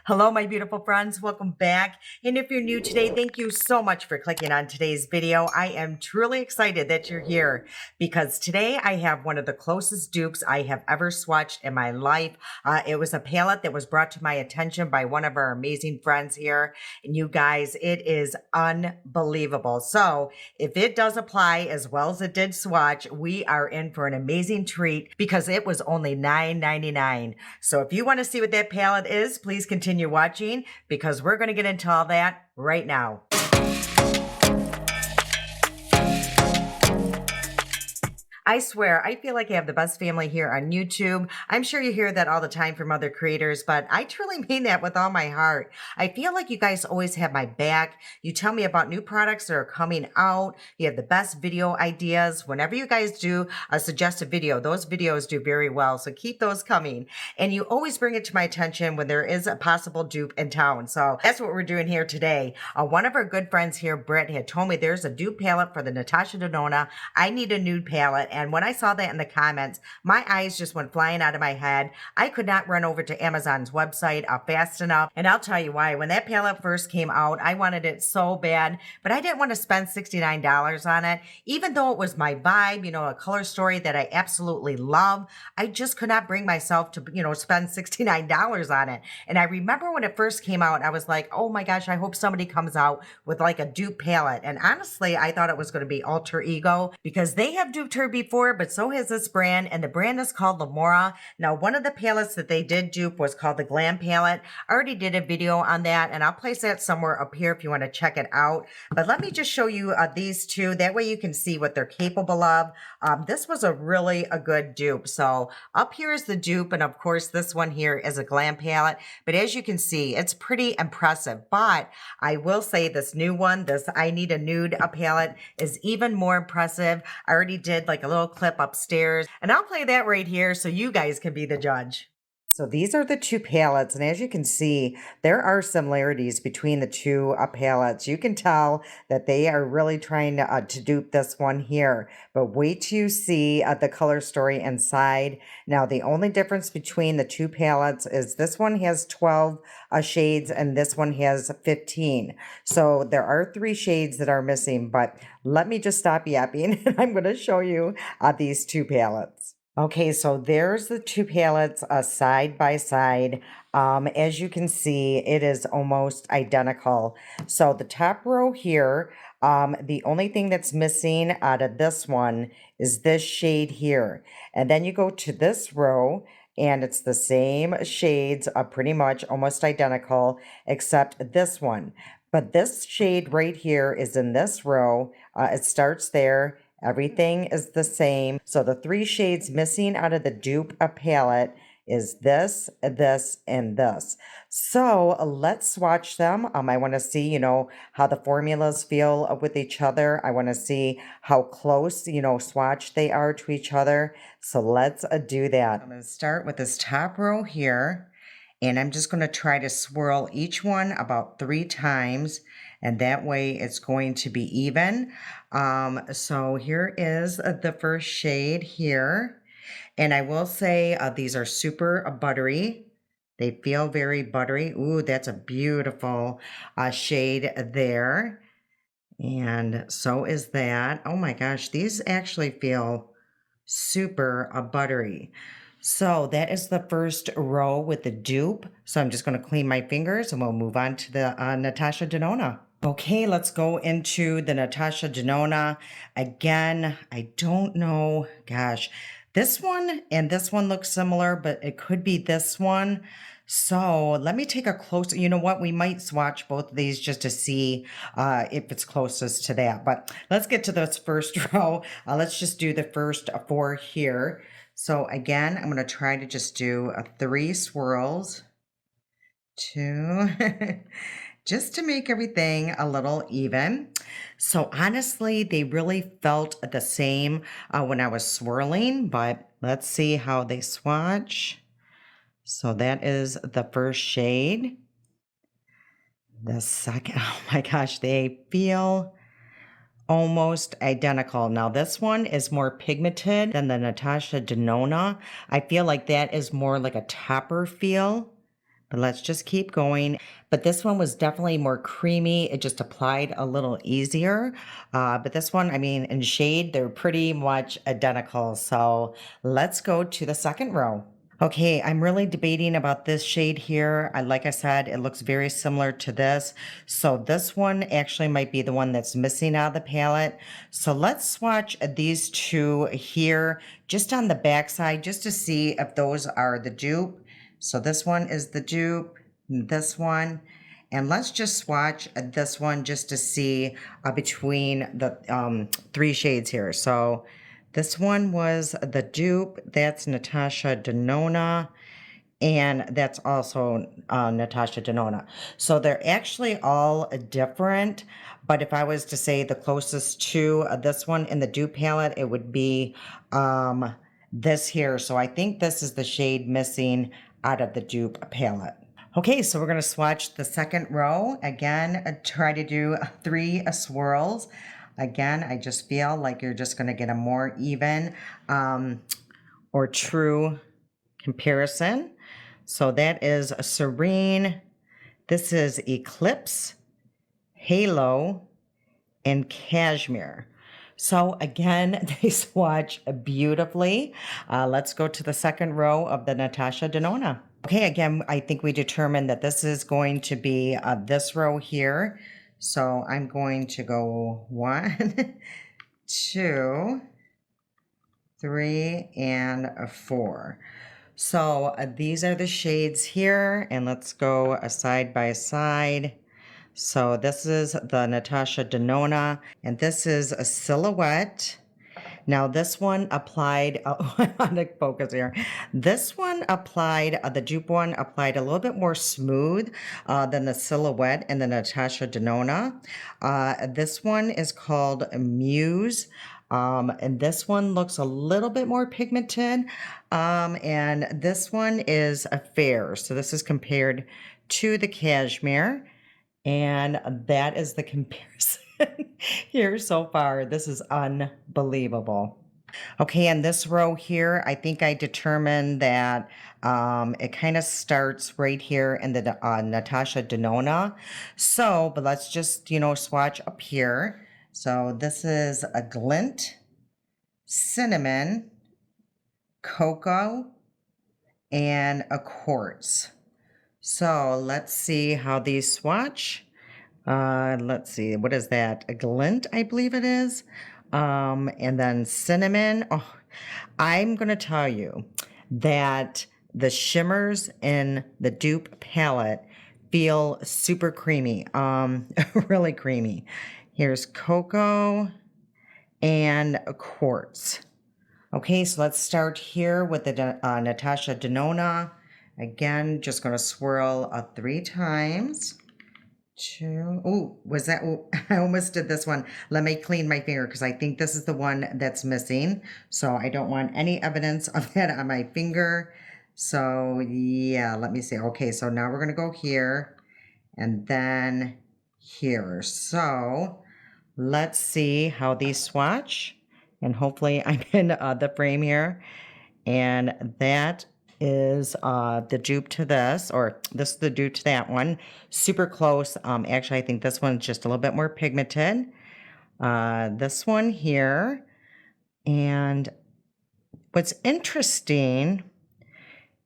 Hello, my beautiful friends. Welcome back. And if you're new today, thank you so much for clicking on today's video. I am truly excited that you're here because today I have one of the closest dupes I have ever swatched in my life. It was a palette that was brought to my attention by one of our amazing friends here. And you guys, it is unbelievable. So if it does apply as well as it did swatch, we are in for an amazing treat because it was only $9.99. So if you want to see what that palette is, please continue watching because we're going to get into all that right now. I swear, I feel like I have the best family here on YouTube. I'm sure you hear that all the time from other creators, but I truly mean that with all my heart. I feel like you guys always have my back. You tell me about new products that are coming out. You have the best video ideas. Whenever you guys do a suggested video, those videos do very well, so keep those coming. And you always bring it to my attention when there is a possible dupe in town. So that's what we're doing here today. One of our good friends here, Britt, had told me there's a dupe palette for the Natasha Denona. I need a nude palette. And when I saw that in the comments, my eyes just went flying out of my head. I could not run over to Amazon's website fast enough. And I'll tell you why. When that palette first came out, I wanted it so bad, but I didn't want to spend $69 on it. Even though it was my vibe, a color story that I absolutely love, I just could not bring myself to, spend $69 on it. And I remember when it first came out, I was like, oh my gosh, I hope somebody comes out with like a dupe palette. And honestly, I thought it was going to be Alter Ego because they have duped her before, but so has this brand, and the brand is called Lamora. Now, one of the palettes that they did dupe was called the Glam Palette. I already did a video on that, and I'll place that somewhere up here if you want to check it out. But let me just show you these two. That way you can see what they're capable of. This was a good dupe. So up here is the dupe, and of course, this one here is a Glam Palette. But as you can see, it's pretty impressive. But I will say this new one, this I Need a Nude palette, is even more impressive. I already did like a little clip upstairs, and I'll play that right here so you guys can be the judge. So these are the two palettes, and as you can see, there are similarities between the two palettes. You can tell that they are really trying to dupe this one here, but wait till you see the color story inside. Now, the only difference between the two palettes is this one has 12 shades and this one has 15. So there are 3 shades that are missing, but let me just stop yapping and I'm going to show you these two palettes. Okay, so there's the two palettes side by side. As you can see, it is almost identical. So the top row here, the only thing that's missing out of this one is this shade here. And then you go to this row, and it's the same shades, pretty much almost identical, except this one. But this shade right here is in this row. It starts there. Everything is the same. So the 3 shades missing out of the dupe palette is this, this, and this. So let's swatch them. I want to see, how the formulas feel with each other. I want to see how close, swatch they are to each other. So let's do that. I'm going to start with this top row here, and I'm just going to try to swirl each one about 3 times. And that way it's going to be even. So here is the first shade here. And I will say these are super buttery. They feel very buttery. Ooh, that's a beautiful shade there. And so is that. Oh my gosh, these actually feel super buttery. So that is the first row with the dupe. So I'm just going to clean my fingers and we'll move on to the Natasha Denona. Okay, let's go into the Natasha Denona. Again, I don't know. Gosh, this one and this one look similar, but it could be this one. So let me take a close, you know what? We might swatch both of these just to see if it's closest to that. But let's get to this first row. Let's just do the first 4 here. So again, I'm going to try to just do 3 swirls. 2, just to make everything a little even. So honestly, they really felt the same when I was swirling, but let's see how they swatch. So that is the first shade. The second, oh my gosh, they feel almost identical. Now this one is more pigmented than the Natasha Denona. I feel like that is more like a topper feel. But let's just keep going. But this one was definitely more creamy. It just applied a little easier. But this one, I mean, in shade, they're pretty much identical. So let's go to the second row. Okay, I'm really debating about this shade here. Like I said, it looks very similar to this. So this one actually might be the one that's missing out of the palette. So let's swatch these two here just on the back side just to see if those are the dupe. So this one is the dupe, this one. And let's just swatch this one just to see between the three shades here. So this one was the dupe. That's Natasha Denona. And that's also Natasha Denona. So they're actually all different. But if I was to say the closest to this one in the dupe palette, it would be this here. So I think this is the shade missing out of the dupe palette. Okay, so we're going to swatch the second row. Again, try to do 3 swirls. Again, I just feel like you're just going to get a more even or true comparison. So that is a Serene. This is Eclipse, Halo, and Cashmere. So again, they swatch beautifully. Let's go to the second row of the Natasha Denona. Okay, again, I think we determined that this is going to be this row here. So I'm going to go 1, 2, 3, and 4. So these are the shades here, and let's go side by side. So this is the Natasha Denona, and this is a Silhouette. Now this one applied, I want to focus here. This one applied, the dupe one applied a little bit more smooth than the Silhouette and the Natasha Denona. This one is called Muse. And this one looks a little bit more pigmented. And this one is a Fair. So this is compared to the Cashmere. And that is the comparison here so far. This is unbelievable. Okay, and this row here, I think I determined that it kind of starts right here in the Natasha Denona. So, but let's just, swatch up here. So this is a Glint, Cinnamon, Cocoa, and a Quartz. So let's see how these swatch. Let's see, what is that? A Glint, I believe it is. And then Cinnamon. Oh, I'm going to tell you that the shimmers in the dupe palette feel super creamy, really creamy. Here's Cocoa and a Quartz. Okay, so let's start here with the Natasha Denona. Again, just going to swirl 3 times. 2. Oh, was that? Ooh, I almost did this one. Let me clean my finger because I think this is the one that's missing. So I don't want any evidence of that on my finger. So yeah, let me see. Okay, so now we're going to go here and then here. So let's see how these swatch. And hopefully I'm in the frame here. And that is the dupe to this, or this is the dupe to that one. Super close. Actually, I think this one's just a little bit more pigmented. This one here. And what's interesting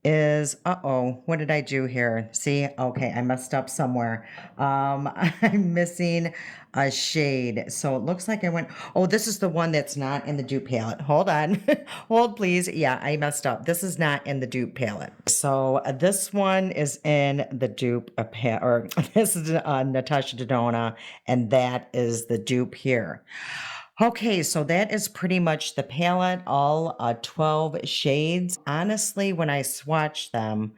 is, what did I do here? See, okay, I messed up somewhere. I'm missing a shade. So it looks like I went, this is the one that's not in the dupe palette. Hold on. Hold, please. Yeah, I messed up. This is not in the dupe palette. So this one is in the dupe palette, or this is Natasha Denona, and that is the dupe here. Okay, so that is pretty much the palette, all 12 shades. Honestly, when I swatched them,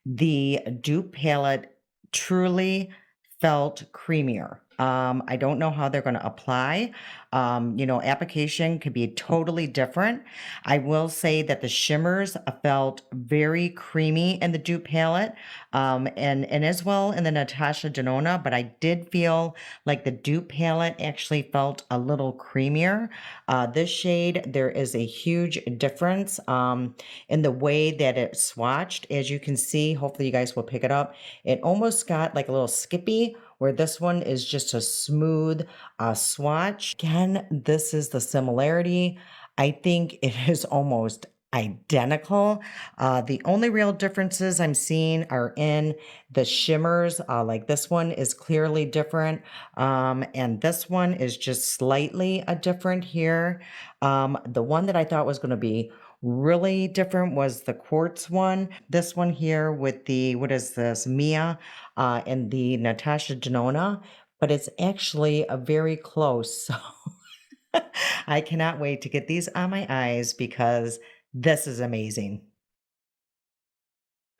the dupe palette truly felt creamier. I don't know how they're going to apply. Application could be totally different. I will say that the shimmers felt very creamy in the dupe palette, and as well in the Natasha Denona. But I did feel like the dupe palette actually felt a little creamier. This shade, there is a huge difference in the way that it swatched. As you can see, hopefully you guys will pick it up. It almost got like a little skippy, where this one is just a smooth swatch. Again, this is the similarity. I think it is almost identical. The only real differences I'm seeing are in the shimmers. Like this one is clearly different, and this one is just slightly different here. The one that I thought was going to be really different was the quartz one. This one here with the, what is this, Mia, and the Natasha Denona, but it's actually a very close. So I cannot wait to get these on my eyes because this is amazing.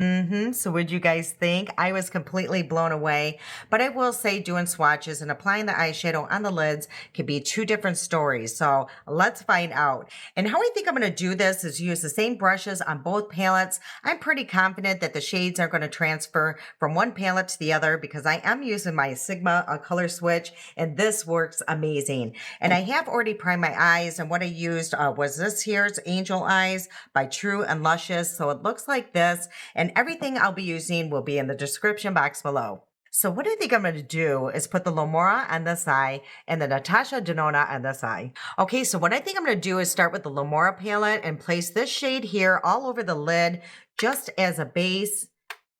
So what'd you guys think? I was completely blown away, but I will say doing swatches and applying the eyeshadow on the lids can be two different stories. So let's find out. And how I think I'm going to do this is use the same brushes on both palettes. I'm pretty confident that the shades are going to transfer from one palette to the other because I am using my Sigma color switch, and this works amazing. And I have already primed my eyes, and what I used was this here's Angel Eyes by True and Luscious. So it looks like this, and everything I'll be using will be in the description box below. So what I think I'm going to do is put the Lamora on this eye and the Natasha Denona on this eye. Okay, so what I think I'm going to do is start with the Lamora palette and place this shade here all over the lid just as a base,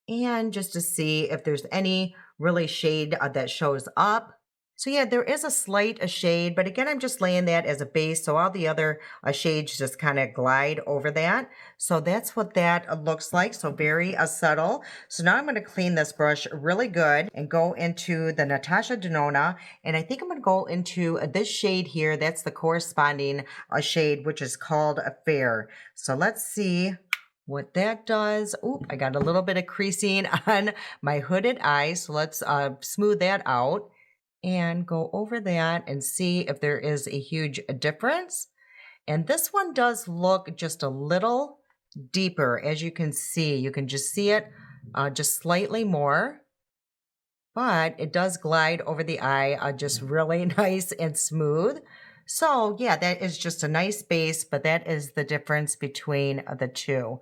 and just to see if there's any really shade that shows up. So yeah, there is a slight shade, but again, I'm just laying that as a base, so all the other shades just kind of glide over that. So that's what that looks like, so very subtle. So now I'm going to clean this brush really good and go into the Natasha Denona, and I think I'm going to go into this shade here. That's the corresponding shade, which is called Fair. So let's see what that does. Oop, I got a little bit of creasing on my hooded eye, so let's smooth that out and go over that and see if there is a huge difference. And this one does look just a little deeper. As you can see, you can just see it just slightly more, but it does glide over the eye just really nice and smooth. So yeah, that is just a nice base, but that is the difference between the two.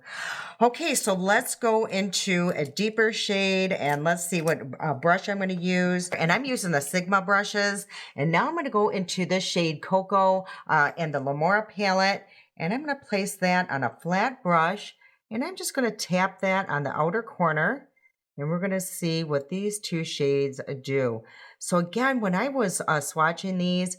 Okay, so let's go into a deeper shade and let's see what brush I'm going to use. And I'm using the Sigma brushes. And now I'm going to go into this shade Cocoa and the Lamora palette. And I'm going to place that on a flat brush. And I'm just going to tap that on the outer corner. And we're going to see what these two shades do. So again, when I was swatching these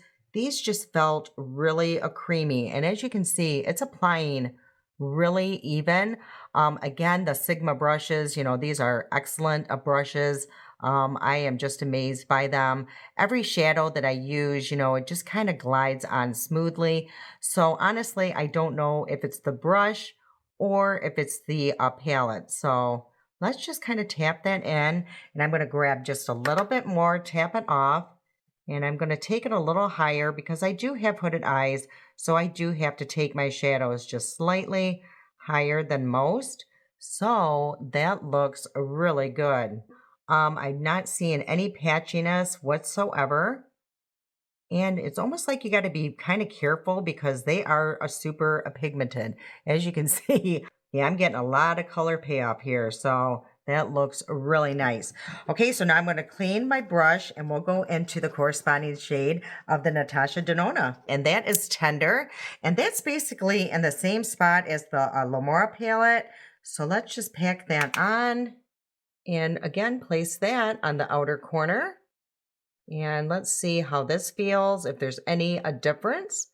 just felt really creamy. And as you can see, it's applying really even. Again, the Sigma brushes, these are excellent brushes. I am just amazed by them. Every shadow that I use, it just kind of glides on smoothly. So honestly, I don't know if it's the brush or if it's the palette. So let's just kind of tap that in. And I'm going to grab just a little bit more, tap it off. And I'm going to take it a little higher because I do have hooded eyes, so I do have to take my shadows just slightly higher than most. So that looks really good. I'm not seeing any patchiness whatsoever. And it's almost like you got to be kind of careful because they are super pigmented. As you can see, yeah, I'm getting a lot of color payoff here. So that looks really nice. Okay, so now I'm going to clean my brush and we'll go into the corresponding shade of the Natasha Denona. And that is Tender. And that's basically in the same spot as the Lamora palette. So let's just pack that on. And again, place that on the outer corner. And let's see how this feels, if there's any difference,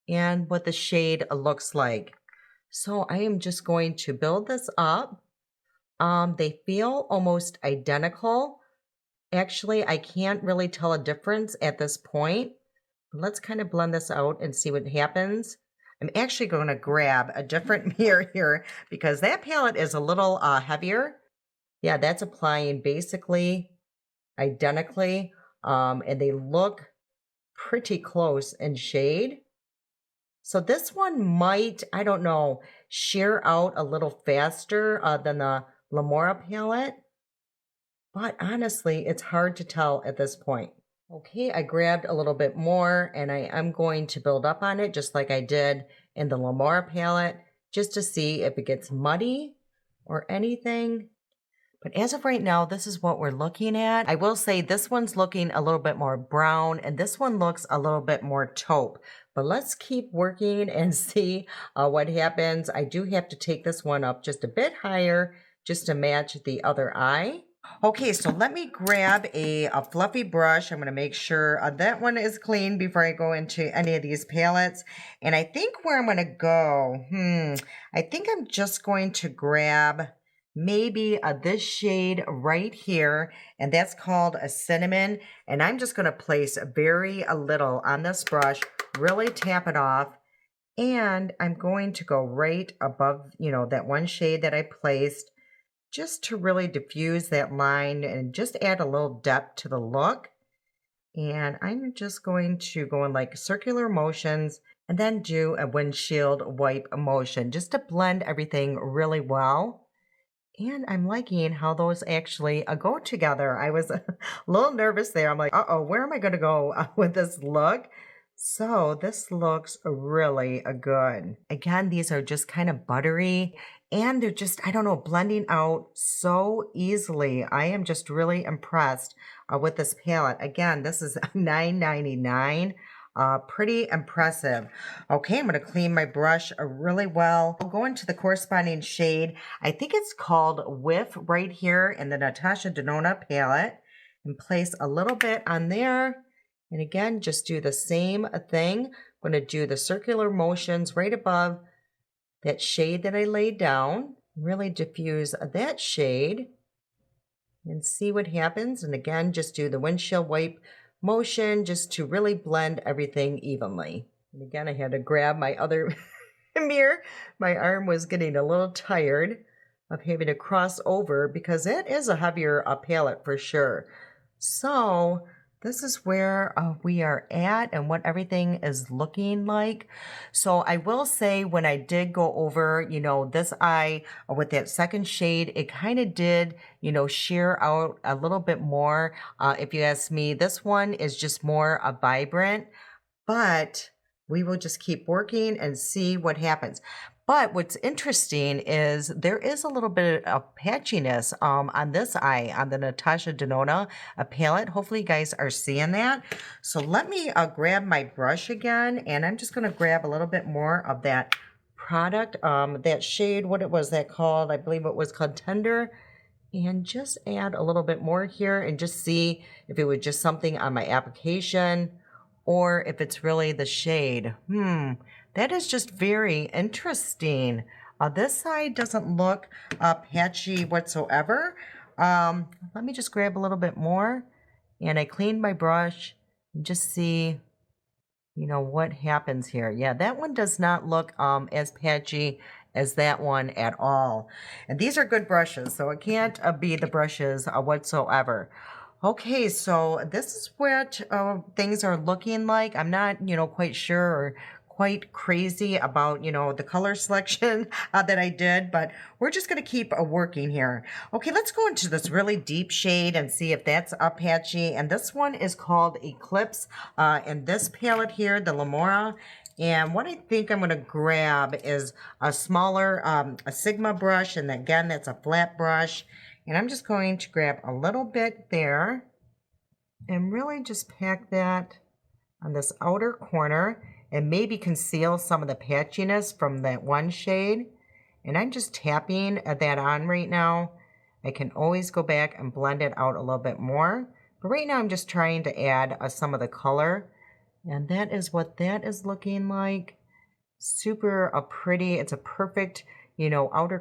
and what the shade looks like. So I am just going to build this up. They feel almost identical. Actually, I can't really tell a difference at this point. Let's kind of blend this out and see what happens. I'm actually going to grab a different mirror here because that palette is a little heavier. Yeah, that's applying basically identically. and they look pretty close in shade. So this one might, I don't know, sheer out a little faster than the Lamora palette. But honestly, it's hard to tell at this point. Okay, I grabbed a little bit more and I am going to build up on it just like I did in the Lamora palette, just to see if it gets muddy or anything. But as of right now, this is what we're looking at. I will say this one's looking a little bit more brown and this one looks a little bit more taupe. But let's keep working and see what happens. I do have to take this one up just a bit higher just to match the other eye. Okay, so let me grab a fluffy brush. I'm going to make sure that one is clean before I go into any of these palettes. And I think where I'm going to go, I think I'm just going to grab maybe this shade right here, and that's called a cinnamon. And I'm just going to place very little on this brush, really tap it off. And I'm going to go right above, that one shade that I placed, just to really diffuse that line and just add a little depth to the look. And I'm just going to go in like circular motions and then do a windshield wipe motion just to blend everything really well. And I'm liking how those actually go together. I was a little nervous there. I'm like, uh-oh, where am I going to go with this look? So this looks really good. Again, these are just kind of buttery and they're just, I don't know, blending out so easily. I am just really impressed with this palette. Again, this is $9.99. Pretty impressive. Okay, I'm going to clean my brush really well. I'll go into the corresponding shade. I think it's called Whiff right here in the Natasha Denona palette, and place a little bit on there. And again, just do the same thing. I'm going to do the circular motions right above that shade that I laid down. Really diffuse that shade and see what happens. And again, just do the windshield wipe motion just to really blend everything evenly. And again, I had to grab my other mirror. My arm was getting a little tired of having to cross over because it is a heavier palette for sure. So this is where we are at and what everything is looking like. So I will say when I did go over, this eye with that second shade, it kind of did, sheer out a little bit more. If you ask me, this one is just more vibrant, but we will just keep working and see what happens. But what's interesting is there is a little bit of patchiness on this eye, on the Natasha Denona palette. Hopefully you guys are seeing that. So let me grab my brush again, and I'm just going to grab a little bit more of that product, that shade, what it was that called, I believe it was called Tender, and just add a little bit more here and just see if it was just something on my application or if it's really the shade. That is just very interesting. This side doesn't look patchy whatsoever. Let me just grab a little bit more. And I cleaned my brush and just see, what happens here. Yeah, that one does not look as patchy as that one at all. And these are good brushes, so it can't be the brushes whatsoever. Okay, so this is what things are looking like. I'm not, quite sure or quite crazy about, the color selection that I did, but we're just going to keep working here. Okay, let's go into this really deep shade and see if that's patchy. And this one is called Eclipse in this palette here, the Lamora. And what I think I'm going to grab is a smaller a Sigma brush, and again, that's a flat brush. And I'm just going to grab a little bit there and really just pack that on this outer corner and maybe conceal some of the patchiness from that one shade. And I'm just tapping that on right now. I can always go back and blend it out a little bit more. But right now I'm just trying to add some of the color. And that is what that is looking like. Super pretty. It's a perfect, outer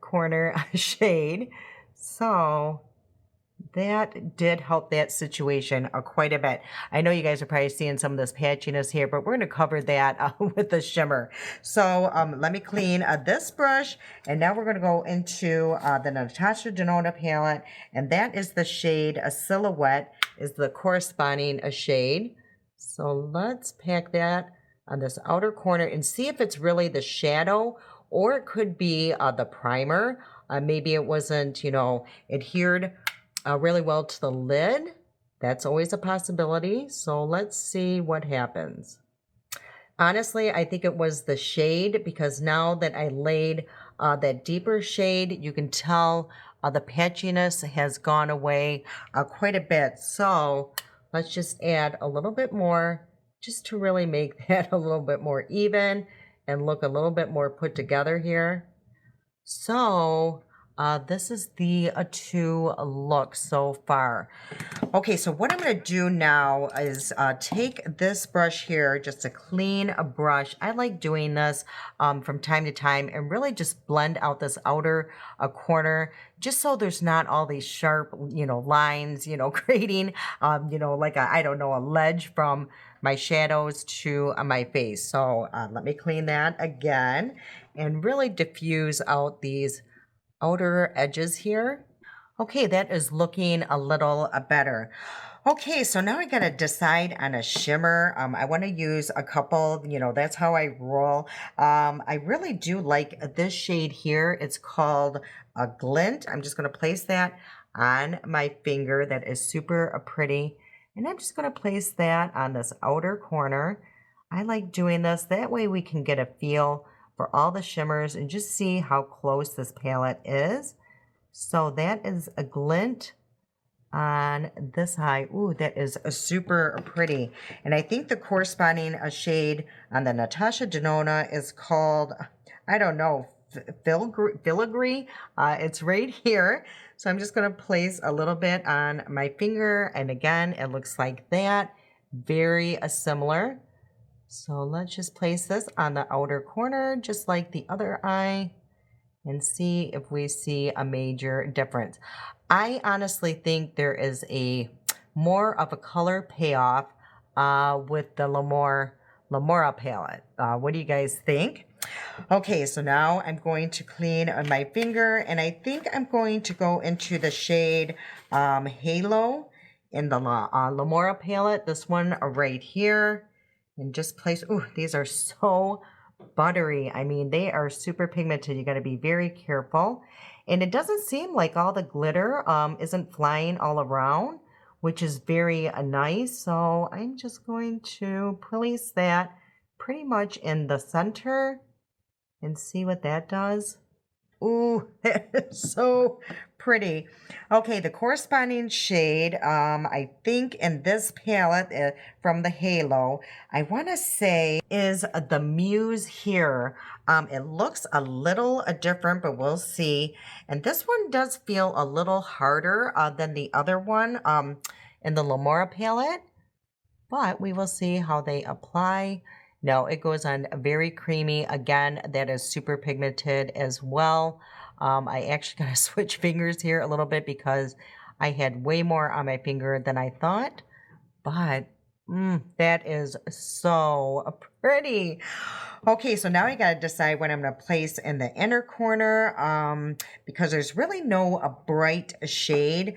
corner shade. So that did help that situation quite a bit. I know you guys are probably seeing some of this patchiness here, but we're going to cover that with the shimmer. So let me clean this brush, and now we're going to go into the Natasha Denona palette, and that is the shade Silhouette is the corresponding shade. So let's pack that on this outer corner and see if it's really the shadow, or it could be the primer. Maybe it wasn't, adhered really well to the lid. That's always a possibility. So let's see what happens. Honestly, I think it was the shade, because now that I laid that deeper shade, you can tell the patchiness has gone away quite a bit. So let's just add a little bit more just to really make that a little bit more even and look a little bit more put together here. So this is the two looks so far. Okay, so what I'm going to do now is take this brush here, just a clean brush. I like doing this from time to time and really just blend out this outer corner, just so there's not all these sharp, lines, creating, like I don't know, a ledge from my shadows to my face. So let me clean that again and really diffuse out these outer edges here. Okay, that is looking a little better. Okay, so now I gotta decide on a shimmer. I want to use a couple, that's how I roll. I really do like this shade here. It's called a Glint. I'm just gonna place that on my finger. That is super pretty. And I'm just gonna place that on this outer corner. I like doing this. That way we can get a feel for all the shimmers and just see how close this palette is. So that is a Glint on this high. Ooh, that is a super pretty. And I think the corresponding shade on the Natasha Denona is called, I don't know, filigree. It's right here. So I'm just going to place a little bit on my finger. And again, it looks like that. Very similar. So let's just place this on the outer corner, just like the other eye, and see if we see a major difference. I honestly think there is a more of a color payoff with the Lamora palette. What do you guys think? Okay, so now I'm going to clean my finger, and I think I'm going to go into the shade Halo in the Lamora palette. This one right here. And just place, ooh, these are so buttery. I mean, they are super pigmented. You got to be very careful. And it doesn't seem like all the glitter isn't flying all around, which is very nice. So I'm just going to place that pretty much in the center and see what that does. Ooh, that is so pretty. Okay, the corresponding shade, I think in this palette from the Halo, I want to say is the Muse here. It looks a little different, but we'll see. And this one does feel a little harder than the other one in the Lamora palette, but we will see how they apply. No, it goes on very creamy. Again, that is super pigmented as well. I actually got to switch fingers here a little bit because I had way more on my finger than I thought. But that is so pretty. Okay, so now I got to decide what I'm going to place in the inner corner because there's really no bright shade.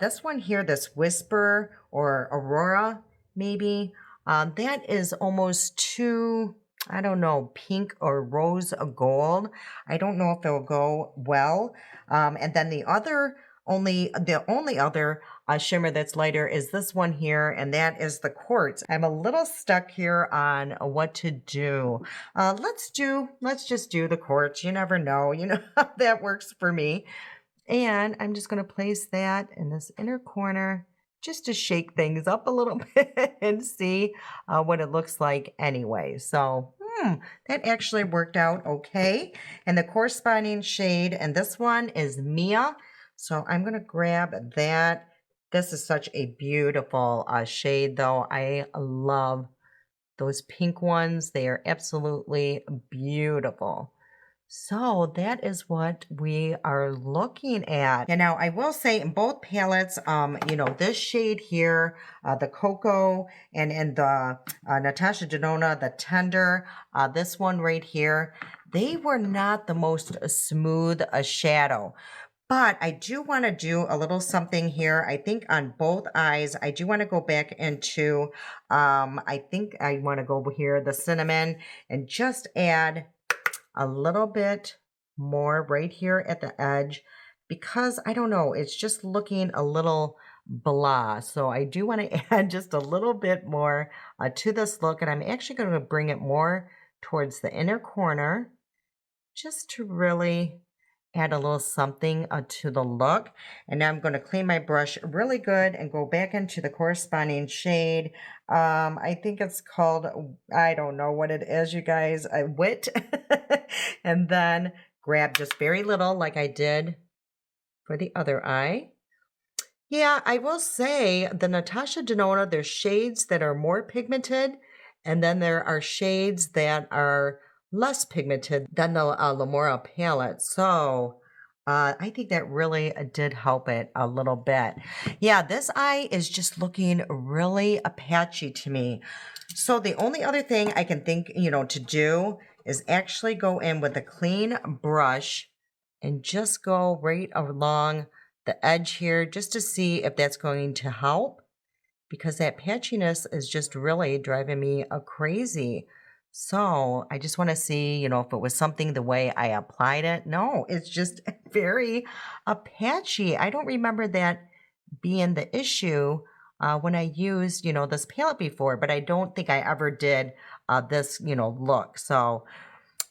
This one here, this Whisper or Aurora, maybe, that is almost too, I don't know, pink or rose gold. I don't know if it'll go well. And then the only other shimmer that's lighter is this one here, and that is the Quartz. I'm a little stuck here on what to do. Let's just do the Quartz. You never know. You know how that works for me. And I'm just going to place that in this inner corner just to shake things up a little bit and see what it looks like anyway. So that actually worked out okay. And the corresponding shade, and this one is Mia. So I'm going to grab that. This is such a beautiful shade, though. I love those pink ones. They are absolutely beautiful. So that is what we are looking at. And now I will say in both palettes, this shade here, the Cocoa, and the Natasha Denona, the Tender, this one right here, they were not the most smooth shadow. But I do want to do a little something here. I think on both eyes, I do want to go back into, I think I want to go over here, the cinnamon, and just add a little bit more right here at the edge because I don't know, it's just looking a little blah. So I do want to add just a little bit more to this look, and I'm actually going to bring it more towards the inner corner just to really add a little something to the look. And now I'm going to clean my brush really good and go back into the corresponding shade. I think it's called, I don't know what it is, you guys, Wit. And then grab just very little like I did for the other eye. Yeah, I will say the Natasha Denona, there's shades that are more pigmented, and then there are shades that are less pigmented than the Lamora palette. So I think that really did help it a little bit. Yeah, this eye is just looking really patchy to me. So the only other thing I can think, to do is actually go in with a clean brush and just go right along the edge here just to see if that's going to help because that patchiness is just really driving me crazy. So I just want to see, if it was something the way I applied it. No, it's just very patchy. I don't remember that being the issue when I used, this palette before, but I don't think I ever did this, look. So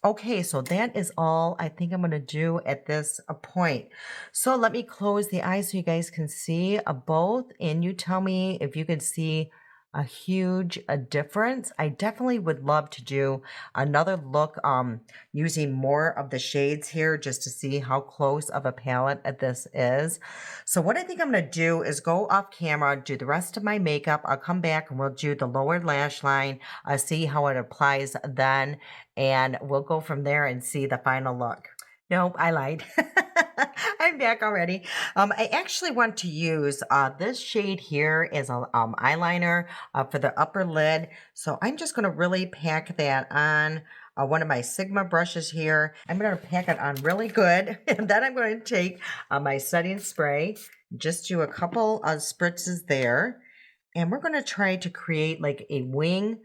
okay, so that is all I think I'm going to do at this point. So let me close the eyes so you guys can see both. And you tell me if you can see a huge difference. I definitely would love to do another look using more of the shades here just to see how close of a palette this is. So what I think I'm going to do is go off camera, do the rest of my makeup. I'll come back and we'll do the lower lash line, see how it applies then, and we'll go from there and see the final look. Nope, I lied. I'm back already. I actually want to use this shade here as an eyeliner for the upper lid. So I'm just going to really pack that on one of my Sigma brushes here. I'm going to pack it on really good. And then I'm going to take my setting spray, just do a couple of spritzes there. And we're going to try to create like a wing.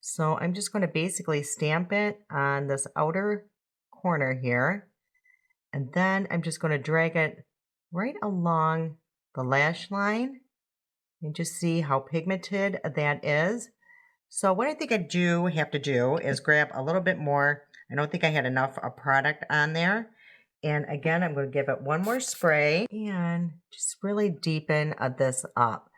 So I'm just going to basically stamp it on this outer corner here. And then I'm just going to drag it right along the lash line and just see how pigmented that is. So what I think I do have to do is grab a little bit more. I don't think I had enough product on there. And again, I'm going to give it one more spray and just really deepen this up.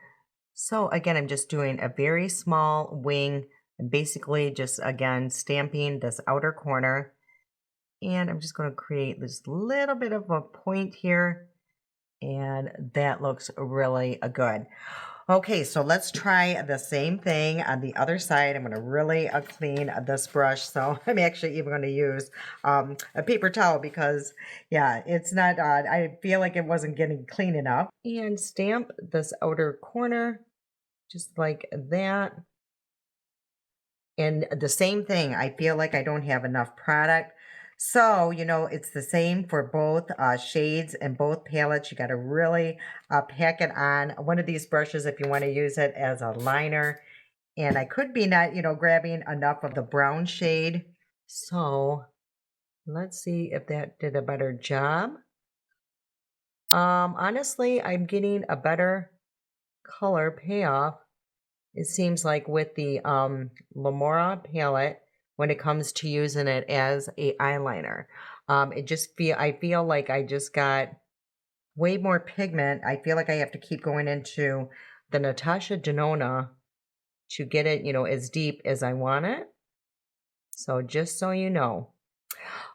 So again, I'm just doing a very small wing and basically just again stamping this outer corner. And I'm just going to create this little bit of a point here. And that looks really good. Okay, so let's try the same thing on the other side. I'm going to really clean this brush. So I'm actually even going to use a paper towel because, yeah, it's not, I feel like it wasn't getting clean enough. And stamp this outer corner just like that. And the same thing, I feel like I don't have enough product. So, it's the same for both shades and both palettes. You got to really pack it on one of these brushes if you want to use it as a liner. And I could be not, grabbing enough of the brown shade. So let's see if that did a better job. Honestly, I'm getting a better color payoff. It seems like with the Lamora palette, when it comes to using it as a eyeliner, I feel like I just got way more pigment. I feel like I have to keep going into the Natasha Denona to get it, as deep as I want it. So just so you know.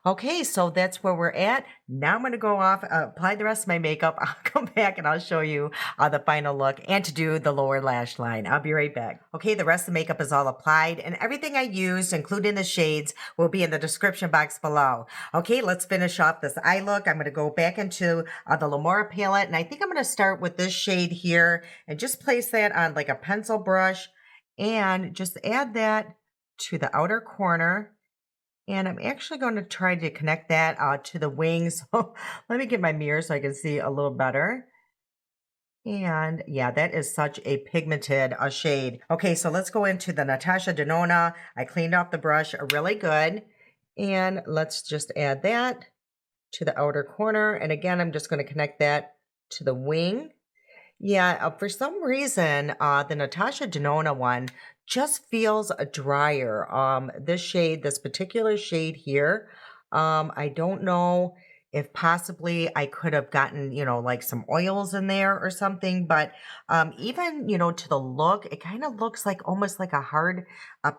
Okay, so that's where we're at. Now I'm going to go off, apply the rest of my makeup. I'll come back and I'll show you the final look and to do the lower lash line. I'll be right back. Okay, the rest of the makeup is all applied and everything I used, including the shades, will be in the description box below. Okay, let's finish off this eye look. I'm going to go back into the Lamora palette and I think I'm going to start with this shade here and just place that on like a pencil brush and just add that to the outer corner. And I'm actually going to try to connect that to the wings. So let me get my mirror so I can see a little better. And yeah, that is such a pigmented shade. Okay, so let's go into the Natasha Denona. I cleaned off the brush really good. And let's just add that to the outer corner. And again, I'm just going to connect that to the wing. Yeah, for some reason, the Natasha Denona one just feels drier. This shade, this particular shade here, I don't know if possibly I could have gotten, like some oils in there or something, but even, to the look, it kind of looks like almost like a hard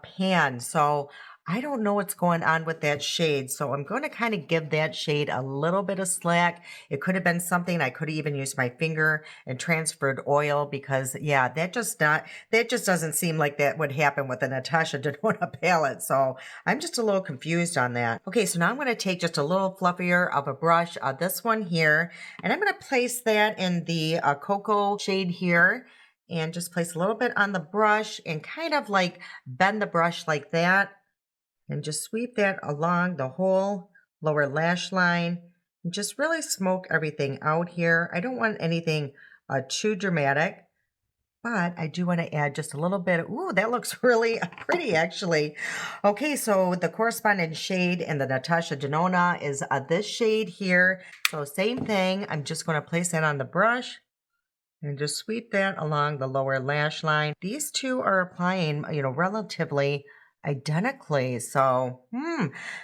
pan. So I don't know what's going on with that shade. So I'm going to kind of give that shade a little bit of slack. It could have been something I could have even used my finger and transferred oil because yeah, that just doesn't seem like that would happen with the Natasha Denona palette. So I'm just a little confused on that. Okay, so now I'm going to take just a little fluffier of a brush, this one here, and I'm going to place that in the cocoa shade here and just place a little bit on the brush and kind of like bend the brush like that and just sweep that along the whole lower lash line and just really smoke everything out here. I don't want anything too dramatic, but I do want to add just a little bit. Ooh, that looks really pretty actually. Okay, so the corresponding shade in the Natasha Denona is this shade here. So same thing, I'm just going to place that on the brush and just sweep that along the lower lash line. These two are applying, relatively identically. So,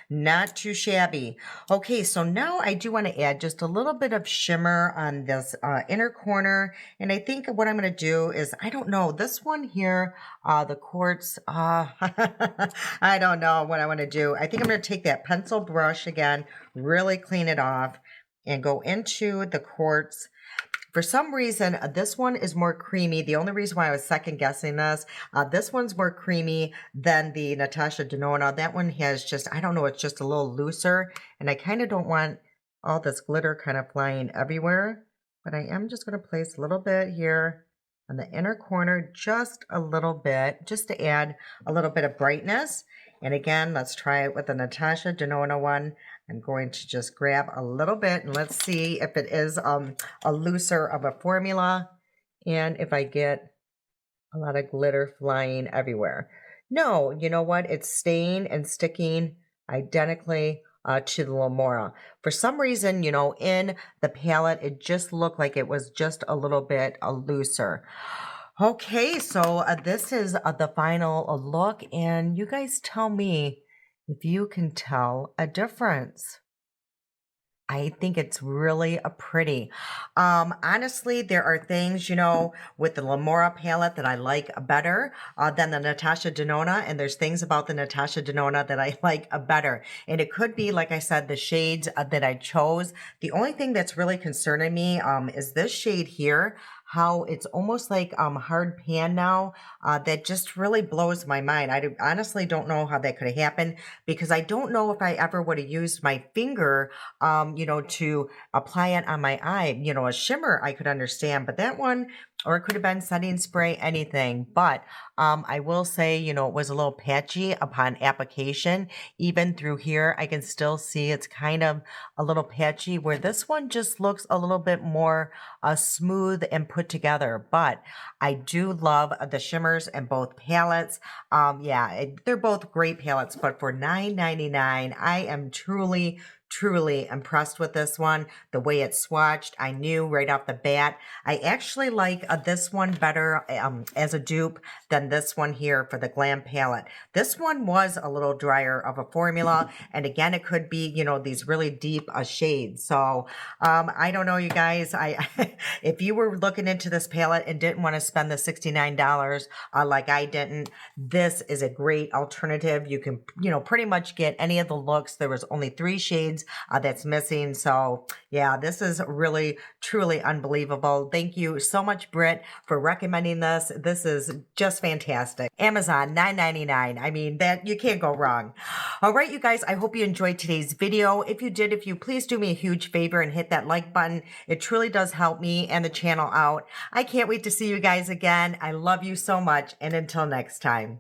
not too shabby. Okay, so now I do want to add just a little bit of shimmer on this inner corner. And I think what I'm going to do is, I don't know, this one here, the quartz, I don't know what I want to do. I think I'm going to take that pencil brush again, really clean it off and go into the quartz. For some reason, this one is more creamy. The only reason why I was second guessing this one's more creamy than the Natasha Denona. That one has just, I don't know, it's just a little looser. And I kind of don't want all this glitter kind of flying everywhere. But I am just going to place a little bit here on the inner corner, just a little bit, just to add a little bit of brightness. And again, let's try it with the Natasha Denona one. I'm going to just grab a little bit and let's see if it is a looser of a formula and if I get a lot of glitter flying everywhere. No, you know what? It's staying and sticking identically to the Lamora. For some reason, in the palette, it just looked like it was just a little bit looser. Okay, so this is the final look, and you guys tell me if you can tell a difference. I think it's really a pretty. Honestly, there are things, with the Lamora palette that I like better than the Natasha Denona, and there's things about the Natasha Denona that I like better. And it could be, like I said, the shades that I chose. The only thing that's really concerning me is this shade here, how it's almost like hard pan now. That just really blows my mind. Honestly don't know how that could have happened because I don't know if I ever would have used my finger to apply it on my eye. A shimmer I could understand, but that one, or it could have been setting spray, anything. But I will say, it was a little patchy upon application. Even through here, I can still see it's kind of a little patchy where this one just looks a little bit more smooth and put together. But I do love the shimmers in both palettes. Yeah, they're both great palettes, but for $9.99, I am truly truly impressed with this one. The way it swatched, I knew right off the bat. I actually like this one better as a dupe than this one here for the Glam palette. This one was a little drier of a formula, and again, it could be, you know, these really deep shades. So I don't know, you guys. I if you were looking into this palette and didn't want to spend the $69 like I didn't, this is a great alternative. You can, you know, pretty much get any of the looks. There was only 3 shades that's missing. So yeah, this is really, truly unbelievable. Thank you so much, Britt, for recommending this. This is just fantastic. Amazon, $9.99. I mean, that you can't go wrong. All right, you guys, I hope you enjoyed today's video. If you did, if you please do me a huge favor and hit that like button. It truly does help me and the channel out. I can't wait to see you guys again. I love you so much. And until next time.